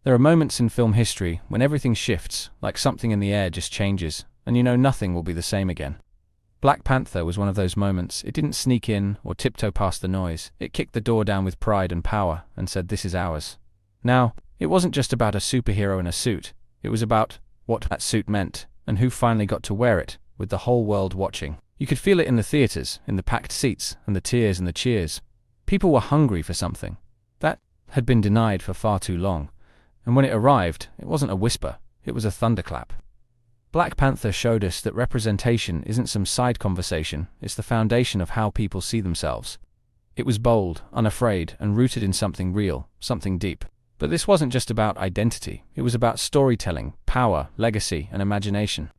There are moments in film history when everything shifts, like something in the air just changes, and you know nothing will be the same again. Black Panther was one of those moments. It didn't sneak in or tiptoe past the noise. It kicked the door down with pride and power and said, "This is ours." Now, it wasn't just about a superhero in a suit. It was about what that suit meant and who finally got to wear it, with the whole world watching. You could feel it in the theaters, in the packed seats, and the tears and the cheers. People were hungry for something that had been denied for far too long. And when it arrived, it wasn't a whisper, it was a thunderclap. Black Panther showed us that representation isn't some side conversation, it's the foundation of how people see themselves. It was bold, unafraid, and rooted in something real, something deep. But this wasn't just about identity, it was about storytelling, power, legacy, and imagination.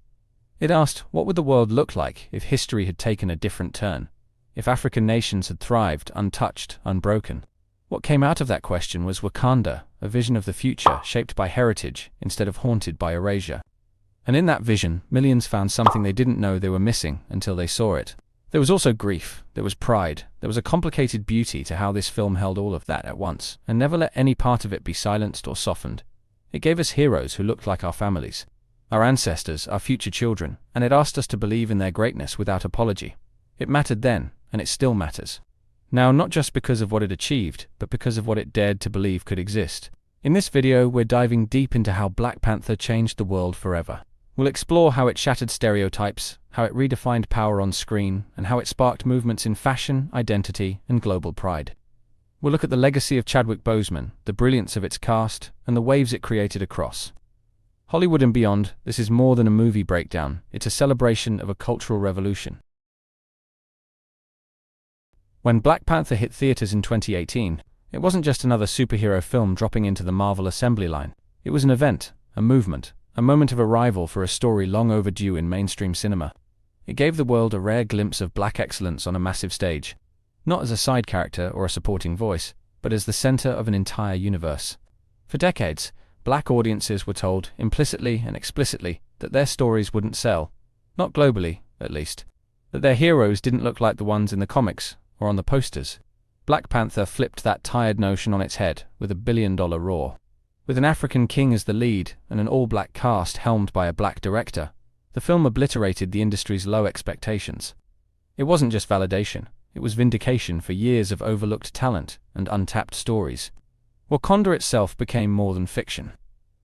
It asked, what would the world look like if history had taken a different turn? If African nations had thrived, untouched, unbroken? What came out of that question was Wakanda, a vision of the future shaped by heritage instead of haunted by erasure. And in that vision, millions found something they didn't know they were missing until they saw it. There was also grief, there was pride, there was a complicated beauty to how this film held all of that at once, and never let any part of it be silenced or softened. It gave us heroes who looked like our families, our ancestors, our future children, and it asked us to believe in their greatness without apology. It mattered then, and it still matters. Now, not just because of what it achieved, but because of what it dared to believe could exist. In this video, we're diving deep into how Black Panther changed the world forever. We'll explore how it shattered stereotypes, how it redefined power on screen, and how it sparked movements in fashion, identity, and global pride. We'll look at the legacy of Chadwick Boseman, the brilliance of its cast, and the waves it created across Hollywood and beyond. This is more than a movie breakdown, it's a celebration of a cultural revolution. When Black Panther hit theaters in 2018, it wasn't just another superhero film dropping into the Marvel assembly line. It was an event, a movement, a moment of arrival for a story long overdue in mainstream cinema. It gave the world a rare glimpse of black excellence on a massive stage, not as a side character or a supporting voice, but as the center of an entire universe. For decades, black audiences were told, implicitly and explicitly, that their stories wouldn't sell, not globally, at least, that their heroes didn't look like the ones in the comics or on the posters. Black Panther flipped that tired notion on its head with a billion-dollar roar. With an African king as the lead and an all-black cast helmed by a black director, the film obliterated the industry's low expectations. It wasn't just validation, it was vindication for years of overlooked talent and untapped stories. Wakanda itself became more than fiction.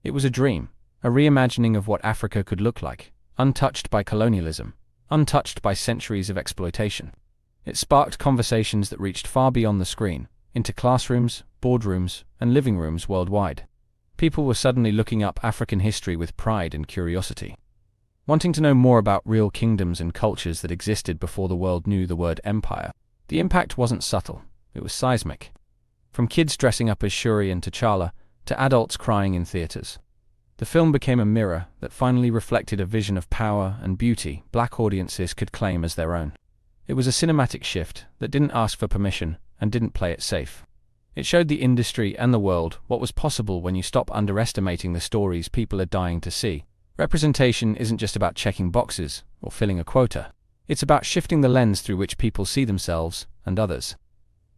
It was a dream, a reimagining of what Africa could look like, untouched by colonialism, untouched by centuries of exploitation. It sparked conversations that reached far beyond the screen, into classrooms, boardrooms, and living rooms worldwide. People were suddenly looking up African history with pride and curiosity, wanting to know more about real kingdoms and cultures that existed before the world knew the word empire. The impact wasn't subtle, it was seismic. From kids dressing up as Shuri and T'Challa, to adults crying in theaters. The film became a mirror that finally reflected a vision of power and beauty black audiences could claim as their own. It was a cinematic shift that didn't ask for permission and didn't play it safe. It showed the industry and the world what was possible when you stop underestimating the stories people are dying to see. Representation isn't just about checking boxes or filling a quota. It's about shifting the lens through which people see themselves and others.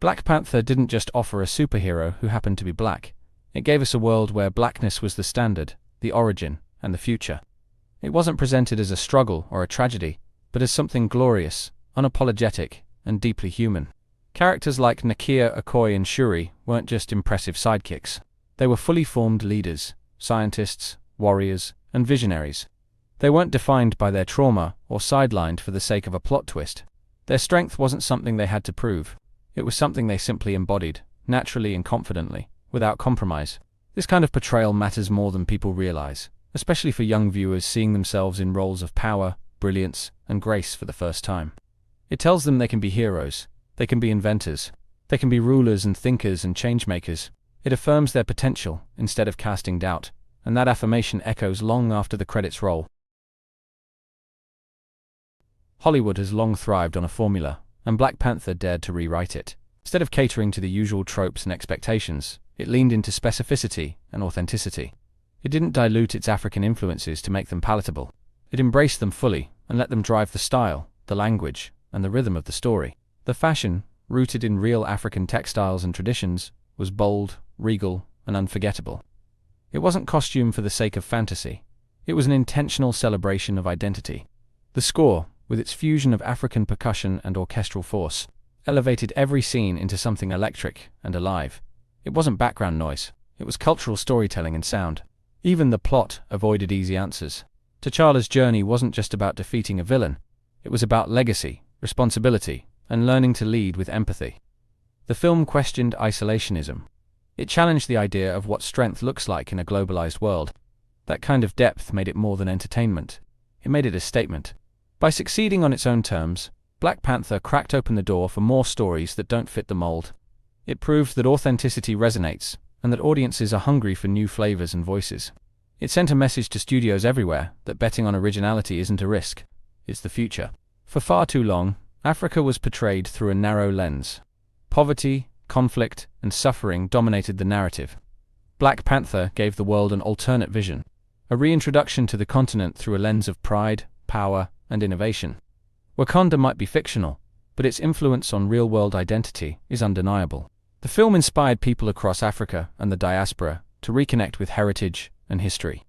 Black Panther didn't just offer a superhero who happened to be black. It gave us a world where blackness was the standard, the origin, and the future. It wasn't presented as a struggle or a tragedy, but as something glorious, unapologetic, and deeply human. Characters like Nakia, Okoye, and Shuri weren't just impressive sidekicks. They were fully formed leaders, scientists, warriors, and visionaries. They weren't defined by their trauma or sidelined for the sake of a plot twist. Their strength wasn't something they had to prove. It was something they simply embodied, naturally and confidently, without compromise. This kind of portrayal matters more than people realize, especially for young viewers seeing themselves in roles of power, brilliance, and grace for the first time. It tells them they can be heroes, they can be inventors, they can be rulers and thinkers and changemakers. It affirms their potential instead of casting doubt, and that affirmation echoes long after the credits roll. Hollywood has long thrived on a formula, and Black Panther dared to rewrite it. Instead of catering to the usual tropes and expectations, it leaned into specificity and authenticity. It didn't dilute its African influences to make them palatable. It embraced them fully and let them drive the style, the language, and the rhythm of the story. The fashion, rooted in real African textiles and traditions, was bold, regal, and unforgettable. It wasn't costume for the sake of fantasy. It was an intentional celebration of identity. The score, with its fusion of African percussion and orchestral force, elevated every scene into something electric and alive. It wasn't background noise. It was cultural storytelling in sound. Even the plot avoided easy answers. T'Challa's journey wasn't just about defeating a villain. It was about legacy, responsibility, and learning to lead with empathy. The film questioned isolationism. It challenged the idea of what strength looks like in a globalized world. That kind of depth made it more than entertainment. It made it a statement. By succeeding on its own terms, Black Panther cracked open the door for more stories that don't fit the mold. It proved that authenticity resonates, and that audiences are hungry for new flavors and voices. It sent a message to studios everywhere that betting on originality isn't a risk, it's the future. For far too long, Africa was portrayed through a narrow lens. Poverty, conflict, and suffering dominated the narrative. Black Panther gave the world an alternate vision, a reintroduction to the continent through a lens of pride, power, and innovation. Wakanda might be fictional, but its influence on real-world identity is undeniable. The film inspired people across Africa and the diaspora to reconnect with heritage and history.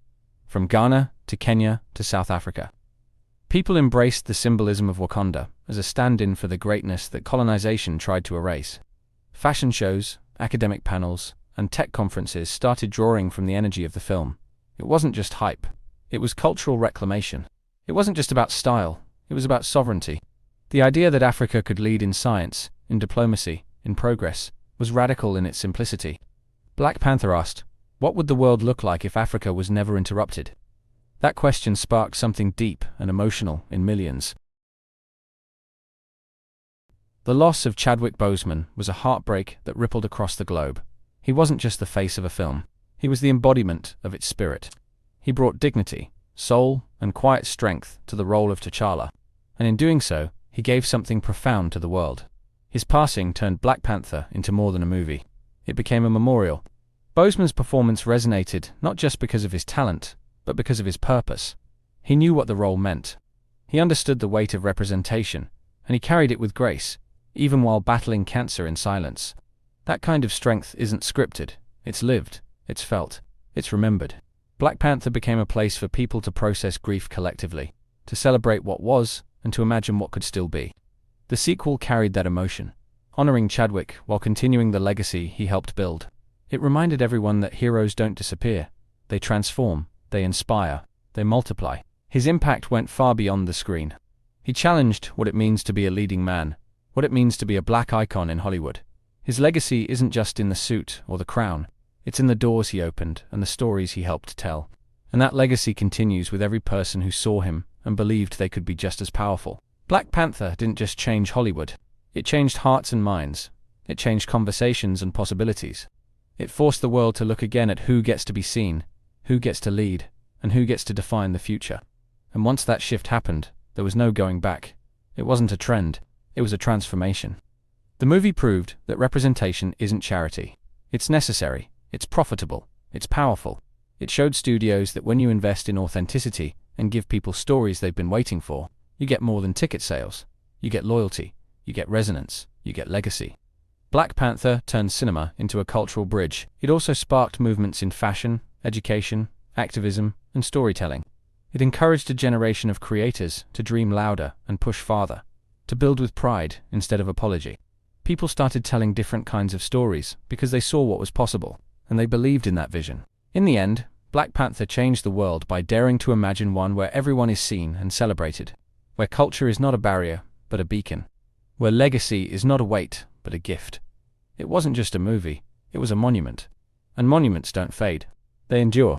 From Ghana to Kenya to South Africa, people embraced the symbolism of Wakanda as a stand-in for the greatness that colonization tried to erase. Fashion shows, academic panels, and tech conferences started drawing from the energy of the film. It wasn't just hype. It was cultural reclamation. It wasn't just about style. It was about sovereignty. The idea that Africa could lead in science, in diplomacy, in progress, was radical in its simplicity. Black Panther asked, what would the world look like if Africa was never interrupted? That question sparked something deep and emotional in millions. The loss of Chadwick Boseman was a heartbreak that rippled across the globe. He wasn't just the face of a film. He was the embodiment of its spirit. He brought dignity, soul, and quiet strength to the role of T'Challa, and in doing so, he gave something profound to the world. His passing turned Black Panther into more than a movie. It became a memorial. Boseman's performance resonated not just because of his talent, but because of his purpose. He knew what the role meant. He understood the weight of representation, and he carried it with grace, even while battling cancer in silence. That kind of strength isn't scripted. It's lived, it's felt, it's remembered. Black Panther became a place for people to process grief collectively, to celebrate what was, and to imagine what could still be. The sequel carried that emotion, honoring Chadwick while continuing the legacy he helped build. It reminded everyone that heroes don't disappear. They transform, they inspire, they multiply. His impact went far beyond the screen. He challenged what it means to be a leading man, what it means to be a black icon in Hollywood. His legacy isn't just in the suit or the crown. It's in the doors he opened and the stories he helped tell. And that legacy continues with every person who saw him and believed they could be just as powerful. Black Panther didn't just change Hollywood. It changed hearts and minds. It changed conversations and possibilities. It forced the world to look again at who gets to be seen, who gets to lead, and who gets to define the future. And once that shift happened, there was no going back. It wasn't a trend, it was a transformation. The movie proved that representation isn't charity. It's necessary, it's profitable, it's powerful. It showed studios that when you invest in authenticity and give people stories they've been waiting for, you get more than ticket sales. You get loyalty, you get resonance, you get legacy. Black Panther turned cinema into a cultural bridge. It also sparked movements in fashion, education, activism, and storytelling. It encouraged a generation of creators to dream louder and push farther, to build with pride instead of apology. People started telling different kinds of stories because they saw what was possible, and they believed in that vision. In the end, Black Panther changed the world by daring to imagine one where everyone is seen and celebrated, where culture is not a barrier, but a beacon, where legacy is not a weight, but a gift. It wasn't just a movie, it was a monument. And monuments don't fade, they endure.